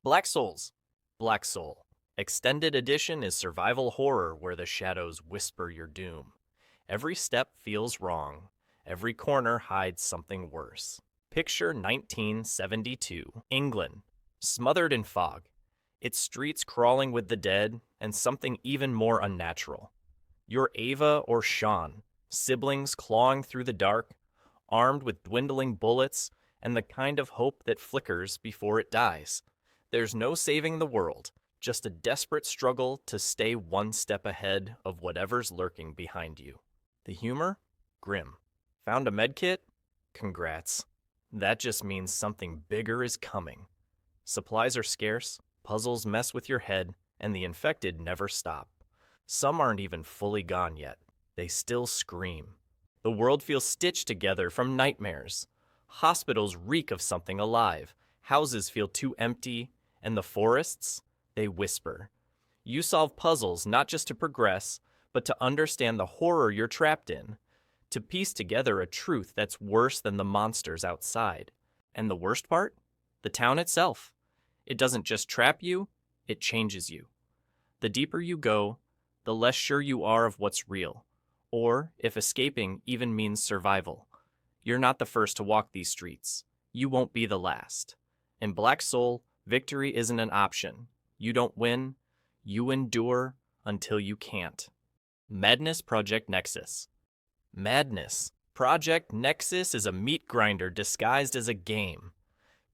BlackSoul's BlackSoul. Extended Edition is survival horror where the shadows whisper your doom. Every step feels wrong. Every corner hides something worse. Picture 1972, England, smothered in fog. Its streets crawling with the dead and something even more unnatural. You're Ava or Sean, siblings clawing through the dark, armed with dwindling bullets and the kind of hope that flickers before it dies. There's no saving the world, just a desperate struggle to stay one step ahead of whatever's lurking behind you. The humor? Grim. Found a medkit? Congrats. That just means something bigger is coming. Supplies are scarce, puzzles mess with your head, and the infected never stop. Some aren't even fully gone yet. They still scream. The world feels stitched together from nightmares. Hospitals reek of something alive. Houses feel too empty, and the forests, they whisper. You solve puzzles not just to progress, but to understand the horror you're trapped in, to piece together a truth that's worse than the monsters outside. And the worst part? The town itself. It doesn't just trap you, it changes you. The deeper you go, the less sure you are of what's real, or if escaping even means survival. You're not the first to walk these streets. You won't be the last. In BlackSoul, victory isn't an option. You don't win, you endure until you can't. Madness Project Nexus. Madness. Project Nexus is a meat grinder disguised as a game.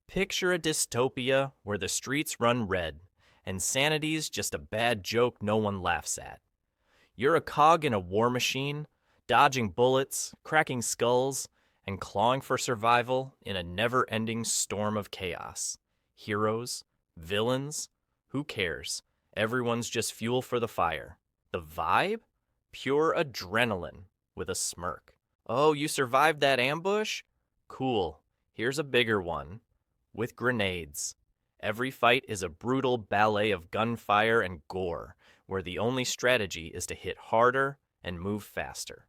Picture a dystopia where the streets run red, and sanity's just a bad joke no one laughs at. You're a cog in a war machine, dodging bullets, cracking skulls, and clawing for survival in a never-ending storm of chaos. Heroes? Villains? Who cares? Everyone's just fuel for the fire. The vibe? Pure adrenaline with a smirk. Oh, you survived that ambush? Cool. Here's a bigger one. With grenades. Every fight is a brutal ballet of gunfire and gore, where the only strategy is to hit harder and move faster.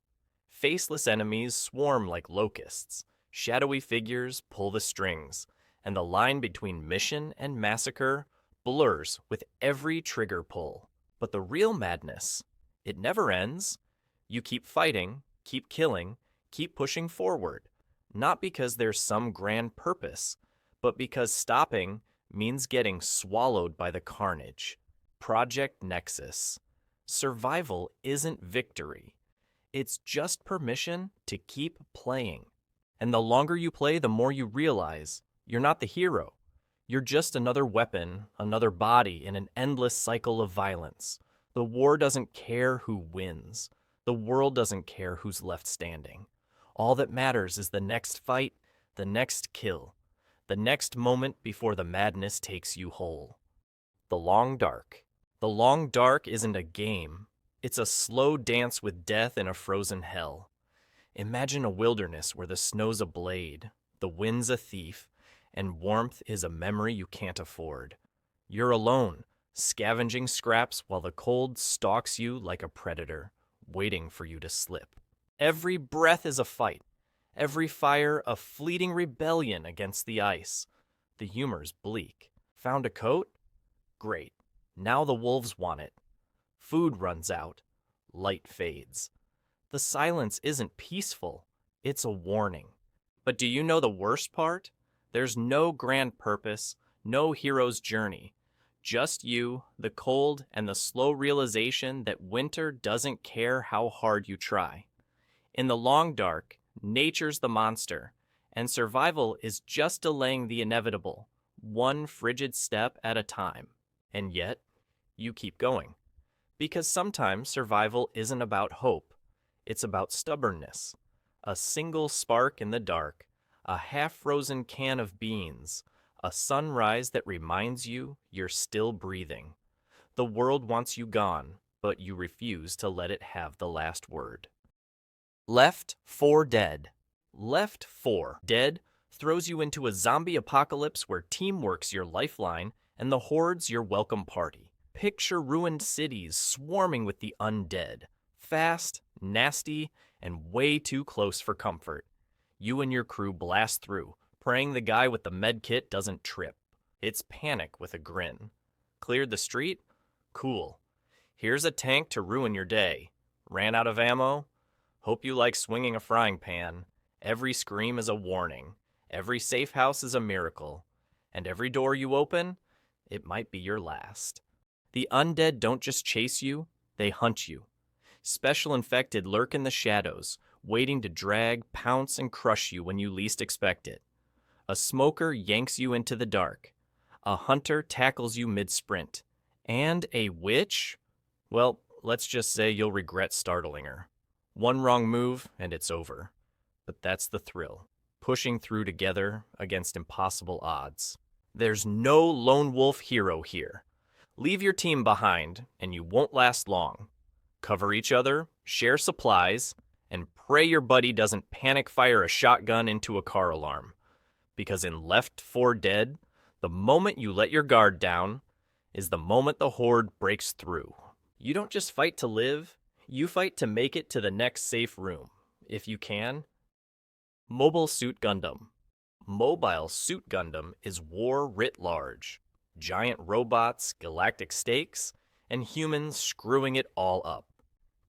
Faceless enemies swarm like locusts. Shadowy figures pull the strings, and the line between mission and massacre blurs with every trigger pull. But the real madness, it never ends. You keep fighting, keep killing, keep pushing forward. Not because there's some grand purpose, but because stopping means getting swallowed by the carnage. Project Nexus. Survival isn't victory. It's just permission to keep playing. And the longer you play, the more you realize you're not the hero. You're just another weapon, another body in an endless cycle of violence. The war doesn't care who wins. The world doesn't care who's left standing. All that matters is the next fight, the next kill, the next moment before the madness takes you whole. The Long Dark. The Long Dark isn't a game. It's a slow dance with death in a frozen hell. Imagine a wilderness where the snow's a blade, the wind's a thief, and warmth is a memory you can't afford. You're alone, scavenging scraps while the cold stalks you like a predator, waiting for you to slip. Every breath is a fight. Every fire a fleeting rebellion against the ice. The humor's bleak. Found a coat? Great. Now the wolves want it. Food runs out. Light fades. The silence isn't peaceful. It's a warning. But do you know the worst part? There's no grand purpose, no hero's journey. Just you, the cold, and the slow realization that winter doesn't care how hard you try. In the Long Dark, nature's the monster, and survival is just delaying the inevitable, one frigid step at a time. And yet, you keep going. Because sometimes survival isn't about hope. It's about stubbornness. A single spark in the dark, a half-frozen can of beans, a sunrise that reminds you you're still breathing. The world wants you gone, but you refuse to let it have the last word. Left 4 Dead. Left 4 Dead throws you into a zombie apocalypse where teamwork's your lifeline and the horde's your welcome party. Picture ruined cities swarming with the undead. Fast, nasty, and way too close for comfort. You and your crew blast through, praying the guy with the med kit doesn't trip. It's panic with a grin. Cleared the street? Cool. Here's a tank to ruin your day. Ran out of ammo? Hope you like swinging a frying pan. Every scream is a warning. Every safe house is a miracle. And every door you open, it might be your last. The undead don't just chase you, they hunt you. Special infected lurk in the shadows, waiting to drag, pounce, and crush you when you least expect it. A smoker yanks you into the dark. A hunter tackles you mid-sprint. And a witch? Well, let's just say you'll regret startling her. One wrong move, and it's over. But that's the thrill. Pushing through together against impossible odds. There's no lone wolf hero here. Leave your team behind, and you won't last long. Cover each other, share supplies, and pray your buddy doesn't panic fire a shotgun into a car alarm. Because in Left 4 Dead, the moment you let your guard down is the moment the horde breaks through. You don't just fight to live, you fight to make it to the next safe room, if you can. Mobile Suit Gundam. Mobile Suit Gundam is war writ large. Giant robots, galactic stakes, and humans screwing it all up.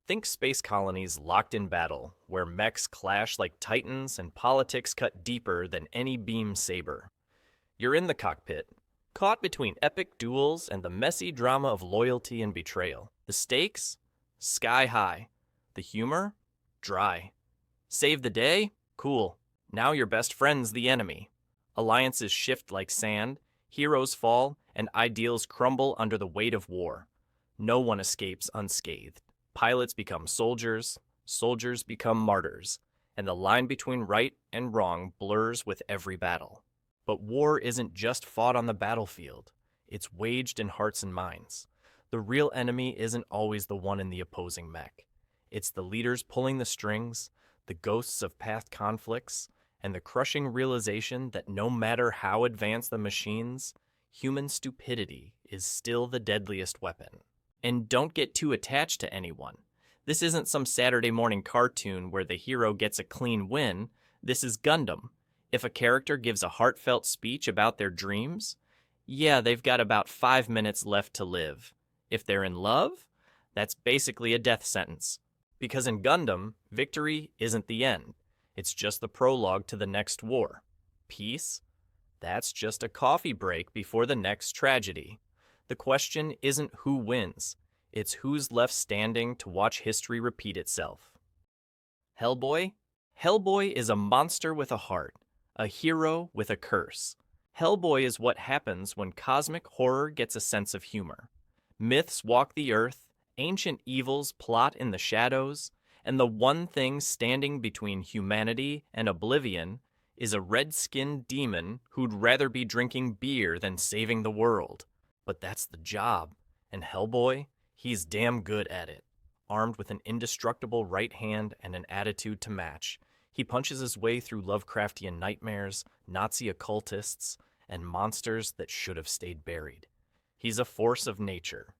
Think space colonies locked in battle, where mechs clash like titans and politics cut deeper than any beam saber. You're in the cockpit, caught between epic duels and the messy drama of loyalty and betrayal. The stakes? Sky high. The humor? Dry. Save the day? Cool. Now your best friend's the enemy. Alliances shift like sand, heroes fall, and ideals crumble under the weight of war. No one escapes unscathed. Pilots become soldiers, soldiers become martyrs, and the line between right and wrong blurs with every battle. But war isn't just fought on the battlefield. It's waged in hearts and minds. The real enemy isn't always the one in the opposing mech. It's the leaders pulling the strings, the ghosts of past conflicts, and the crushing realization that no matter how advanced the machines, human stupidity is still the deadliest weapon. And don't get too attached to anyone. This isn't some Saturday morning cartoon where the hero gets a clean win. This is Gundam. If a character gives a heartfelt speech about their dreams, yeah, they've got about 5 minutes left to live. If they're in love, that's basically a death sentence. Because in Gundam, victory isn't the end. It's just the prologue to the next war. Peace? That's just a coffee break before the next tragedy. The question isn't who wins, it's who's left standing to watch history repeat itself. Hellboy? Hellboy is a monster with a heart, a hero with a curse. Hellboy is what happens when cosmic horror gets a sense of humor. Myths walk the earth, ancient evils plot in the shadows, and the one thing standing between humanity and oblivion is a red-skinned demon who'd rather be drinking beer than saving the world. But that's the job, and Hellboy, he's damn good at it. Armed with an indestructible right hand and an attitude to match, he punches his way through Lovecraftian nightmares, Nazi occultists, and monsters that should have stayed buried. He's a force of nature,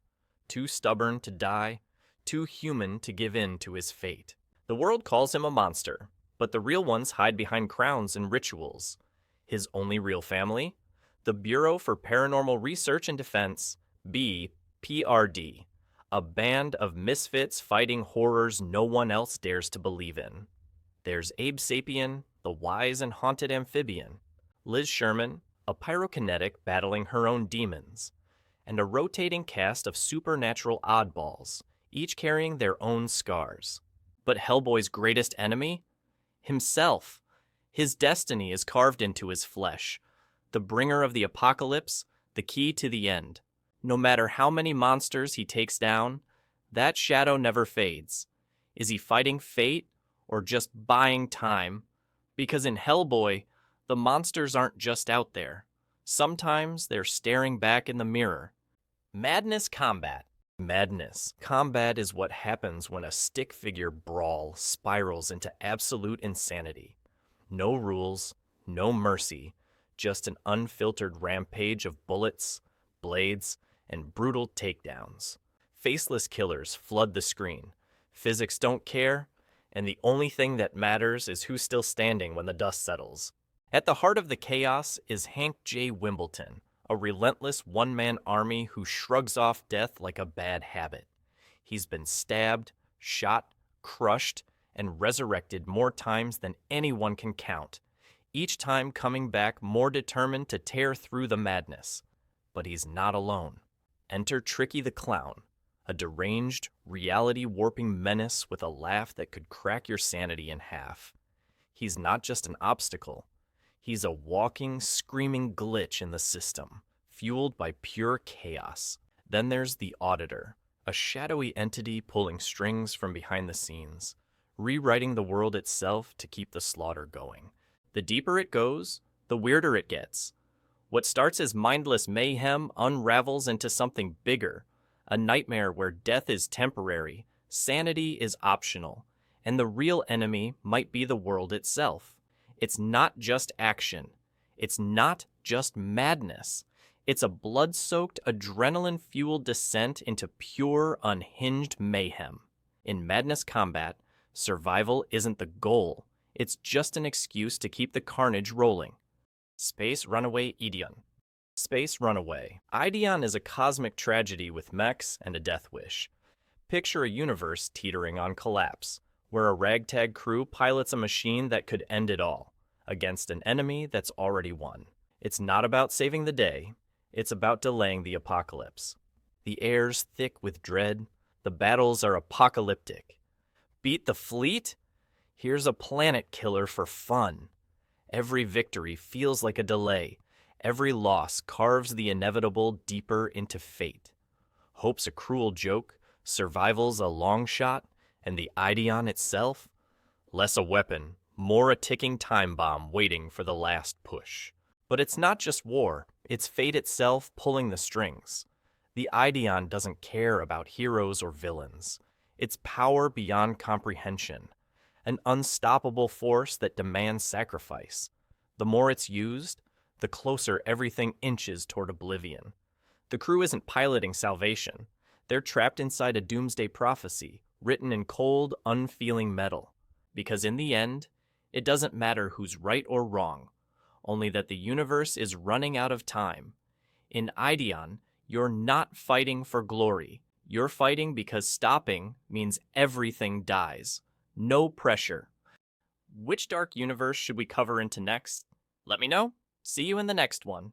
too stubborn to die, too human to give in to his fate. The world calls him a monster, but the real ones hide behind crowns and rituals. His only real family? The Bureau for Paranormal Research and Defense, BPRD, a band of misfits fighting horrors no one else dares to believe in. There's Abe Sapien, the wise and haunted amphibian, Liz Sherman, a pyrokinetic battling her own demons, and a rotating cast of supernatural oddballs, each carrying their own scars. But Hellboy's greatest enemy? Himself. His destiny is carved into his flesh. The bringer of the apocalypse, the key to the end. No matter how many monsters he takes down, that shadow never fades. Is he fighting fate or just buying time? Because in Hellboy, the monsters aren't just out there. Sometimes they're staring back in the mirror. Madness Combat. Madness Combat is what happens when a stick figure brawl spirals into absolute insanity. No rules, no mercy. Just an unfiltered rampage of bullets, blades, and brutal takedowns. Faceless killers flood the screen. Physics don't care, and the only thing that matters is who's still standing when the dust settles. At the heart of the chaos is Hank J. Wimbledon, a relentless one-man army who shrugs off death like a bad habit. He's been stabbed, shot, crushed, and resurrected more times than anyone can count, each time coming back more determined to tear through the madness. But he's not alone. Enter Tricky the Clown, a deranged, reality-warping menace with a laugh that could crack your sanity in half. He's not just an obstacle. He's a walking, screaming glitch in the system, fueled by pure chaos. Then there's the Auditor, a shadowy entity pulling strings from behind the scenes, rewriting the world itself to keep the slaughter going. The deeper it goes, the weirder it gets. What starts as mindless mayhem unravels into something bigger, a nightmare where death is temporary, sanity is optional, and the real enemy might be the world itself. It's not just action. It's not just madness. It's a blood-soaked, adrenaline-fueled descent into pure, unhinged mayhem. In Madness Combat, survival isn't the goal. It's just an excuse to keep the carnage rolling. Space Runaway Ideon. Space Runaway. Ideon is a cosmic tragedy with mechs and a death wish. Picture a universe teetering on collapse, where a ragtag crew pilots a machine that could end it all, against an enemy that's already won. It's not about saving the day, it's about delaying the apocalypse. The air's thick with dread, the battles are apocalyptic. Beat the fleet? Here's a planet killer for fun. Every victory feels like a delay. Every loss carves the inevitable deeper into fate. Hope's a cruel joke, survival's a long shot, and the Ideon itself? Less a weapon, more a ticking time bomb waiting for the last push. But it's not just war, it's fate itself pulling the strings. The Ideon doesn't care about heroes or villains. It's power beyond comprehension, an unstoppable force that demands sacrifice. The more it's used, the closer everything inches toward oblivion. The crew isn't piloting salvation. They're trapped inside a doomsday prophecy, written in cold, unfeeling metal. Because in the end, it doesn't matter who's right or wrong, only that the universe is running out of time. In Ideon, you're not fighting for glory. You're fighting because stopping means everything dies. No pressure. Which dark universe should we cover into next? Let me know. See you in the next one.